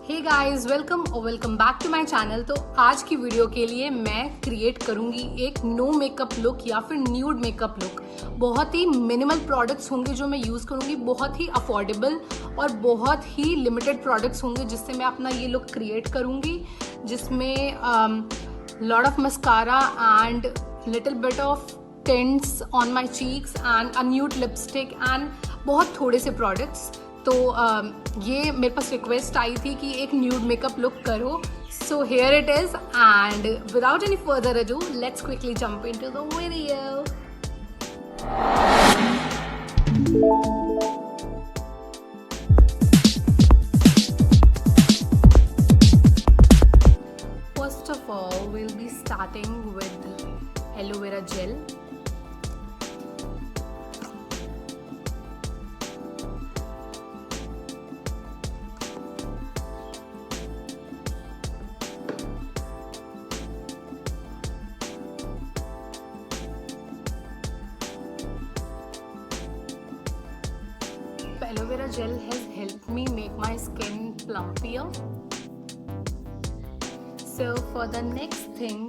Hey guys, welcome back to my channel. तो आज की वीडियो के लिए मैं क्रिएट करूंगी एक नो मेकअप लुक या फिर न्यूड मेकअप लुक। बहुत ही मिनिमल प्रोडक्ट्स होंगे जो मैं यूज़ करूंगी, बहुत ही अफोर्डेबल और बहुत ही लिमिटेड प्रोडक्ट्स होंगे जिससे मैं अपना ये लुक क्रिएट करूंगी, जिसमें lot of mascara and little bit of tints on my cheeks and a nude lipstick and बहुत थोड़े से प्रोडक्ट्स। तो ये मेरे पास रिक्वेस्ट आई थी कि एक न्यूड मेकअप लुक करो, so here it is and without any further ado let's quickly jump into the video. First of all, we'll be starting with aloe vera gel. Aloe vera gel has helped me make my skin plumpier. So for the next thing,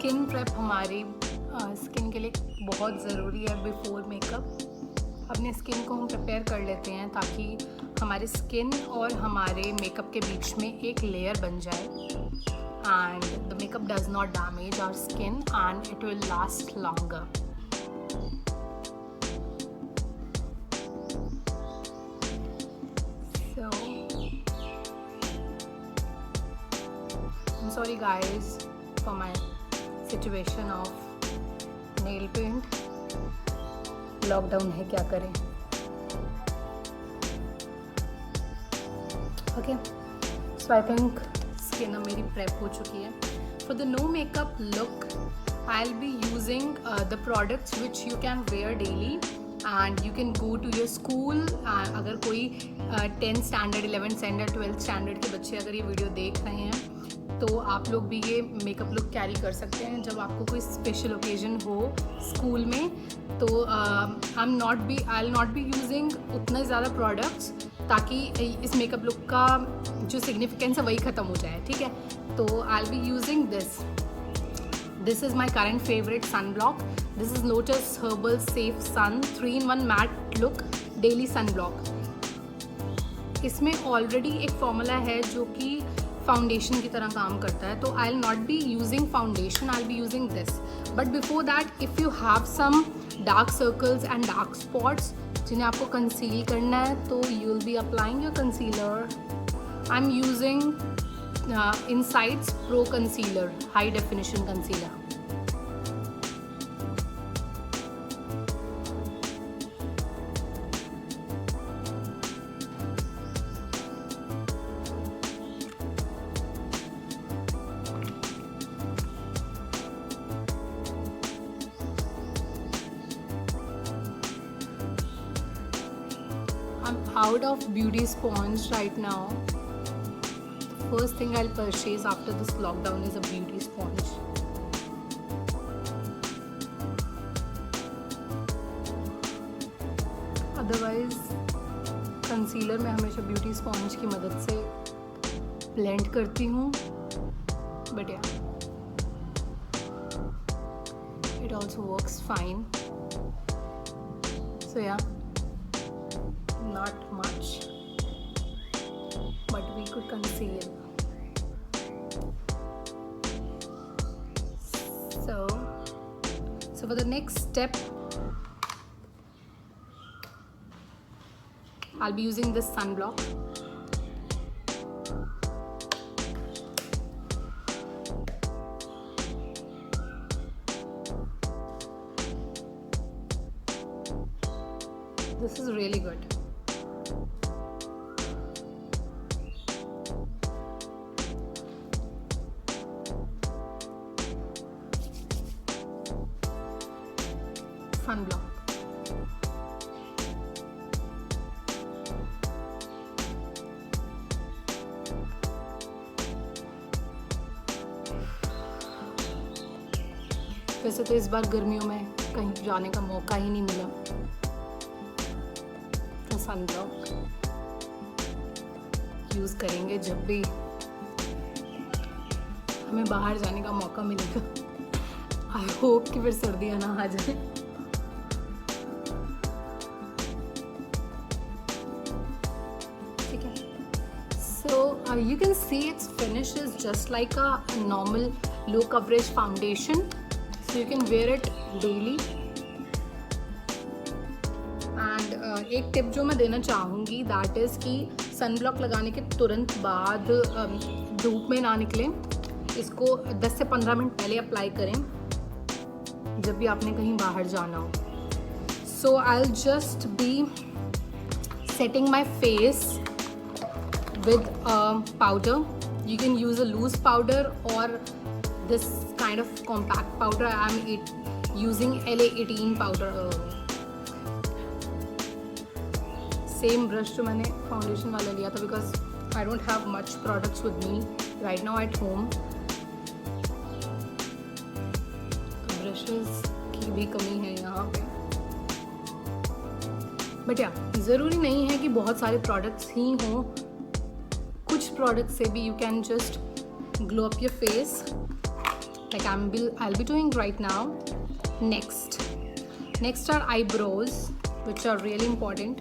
skin prep हमारी skin के लिए बहुत ज़रूरी है। Before makeup अपने skin को हम prepare कर लेते हैं ताकि हमारे स्किन और हमारे मेकअप के बीच में एक लेयर बन जाए and the makeup does not damage our skin and it will last longer. So I'm sorry guys for my situation of nail paint. Lockdown है, क्या करें। Okay, so I think skin अब मेरी प्रेप हो चुकी है। For the no makeup look I will be using the products which you can wear daily and you can go to your school. अगर कोई 10th standard 11th standard 12th standard के बच्चे अगर ये वीडियो देख रहे हैं तो आप लोग भी ये मेकअप लुक कैरी कर सकते हैं जब आपको कोई स्पेशल ओकेजन हो स्कूल में। तो I will not be using उतना ज़्यादा प्रोडक्ट्स ताकि इस मेकअप लुक का जो सिग्निफिकेंस है वही ख़त्म हो जाए, ठीक है। तो I will be using this is my current favourite sun block. This is Lotus Herbal safe sun 3-in-1 matte look daily sun block. इसमें ऑलरेडी एक फॉर्मूला है जो कि फाउंडेशन की तरह काम करता है, तो I will not be using foundation, I will be using this. But before that if you have some dark circles and dark spots जिन्हें आपको कंसील करना है तो you will be applying your concealer. I am using Insight's pro concealer high definition concealer. I'm out of beauty sponge right now. First thing I'll purchase after this lockdown is a beauty sponge. Otherwise concealer मैं हमेशा beauty sponge की मदद से blend करती हूँ, but या it also works fine. सो या not much, but we could conceal. So for the next step I'll be using this sunblock. This is really good. Sunblock. वैसे तो इस बार गर्मियों में कहीं जाने का मौका ही नहीं मिला, तो सनब्लॉक यूज़ करेंगे जब भी हमें बाहर जाने का मौका मिलेगा। आई होप कि फिर सर्दियाँ ना आ जाए। ठीक है, सो you can see its finish is just like a normal low coverage foundation. So you can wear it daily. And एक टिप जो मैं देना चाहूँगी दैट इज़ कि सनब्लॉक लगाने के तुरंत बाद धूप में ना निकलें, इसको 10 से 15 मिनट पहले अप्लाई करें जब भी आपने कहीं बाहर जाना हो। So I will just be setting my face with powder. You can use a loose powder or this kind of compact powder. I am using LA18 powder. Same brush जो मैंने फाउंडेशन वाला लिया था, because I don't have much products with me right now at home. Brushes की भी कमी है यहाँ पे, बट या ज़रूरी नहीं है कि बहुत सारे प्रोडक्ट्स ही हों। कुछ प्रोडक्ट से भी you can just glow up your face, like I'll be doing right now. Next are eyebrows, which are really important.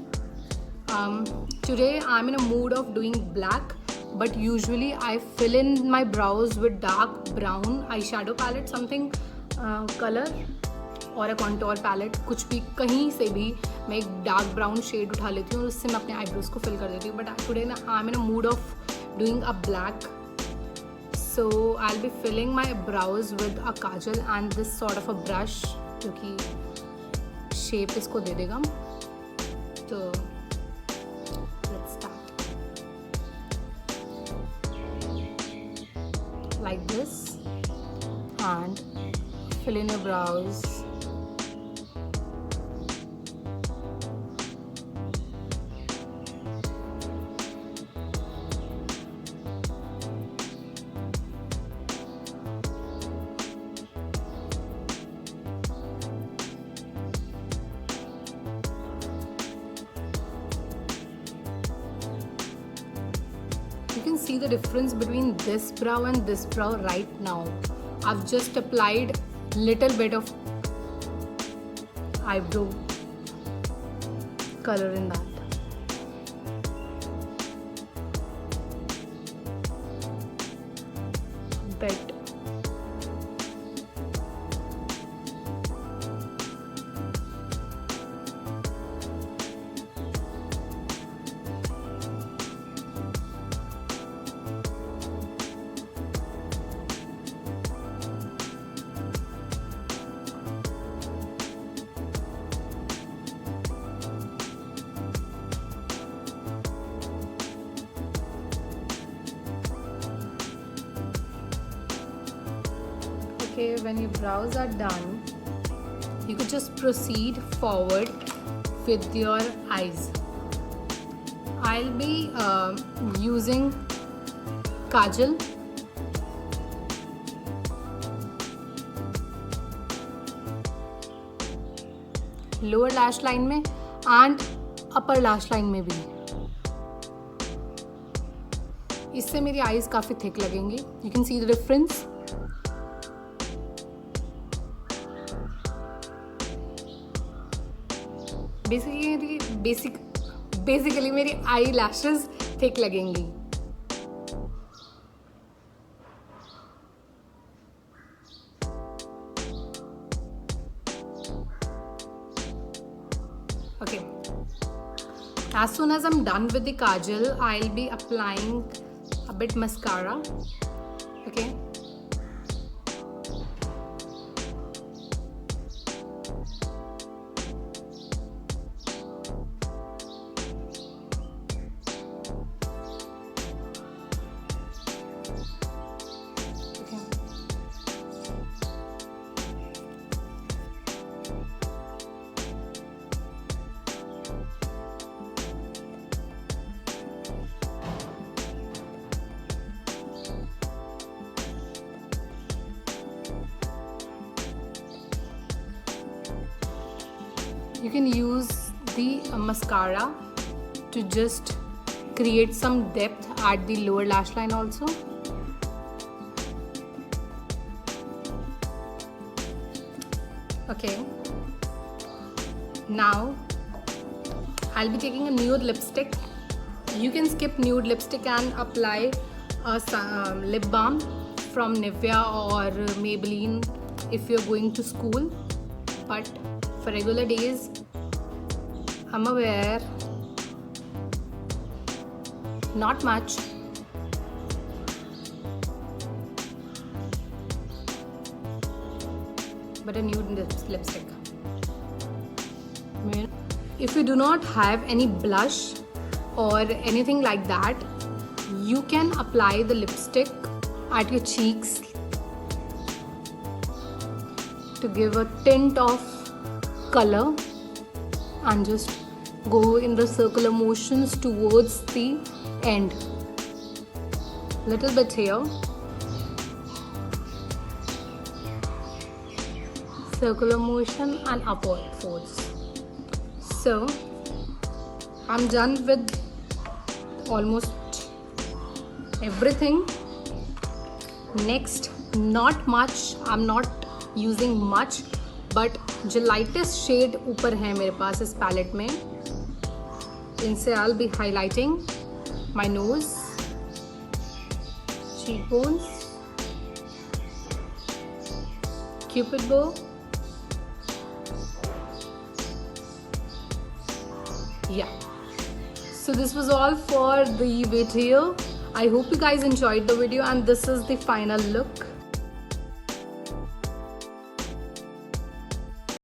Today I'm in a mood of doing black, but usually I fill in my brows with dark brown eyeshadow palette, something color और a contour palette, कुछ भी कहीं से भी मैं एक dark brown shade उठा लेती हूँ और उससे मैं अपने आईब्रोज को फिल कर देती हूँ। बट टुडे ना I am in a mood of doing a black, so I will be filling my brows with a kajal and this sort of a brush जो कि शेप इसको दे देगा। तो let's start like this and fill in your brows. You can see the difference between this brow and this brow right now. I've just applied little bit of eyebrow color in that. But okay, when your brows are done, you could just proceed forward with your eyes. I'll be using kajal, lower lash line में and upper lash line में भी। इससे मेरी eyes काफ़ी thick लगेंगी। You can see the difference. Basically मेरी eye lashes thick लगेंगी। Okay, as soon as I'm done with the kajal, I'll be applying a bit mascara. Okay, you can use the mascara to just create some depth at the lower lash line also. Okay, now I'll be taking a nude lipstick. You can skip nude lipstick and apply a lip balm from Nivea or Maybelline if you're going to school. But for regular days, I'm aware not much. But a nude lipstick. If you do not have any blush or anything like that, you can apply the lipstick at your cheeks to give a tint of color and just go in the circular motions towards the end. Little bit here. Circular motion and upward force. So I'm done with almost everything. Next, not much, I'm not using much, but जो lightest shade ऊपर है मेरे पास इस palette में, इनसे I'll be highlighting my nose, cheekbones, cupid bow. Yeah, so this was all for the video. I hope you guys enjoyed the video, and this is the final look.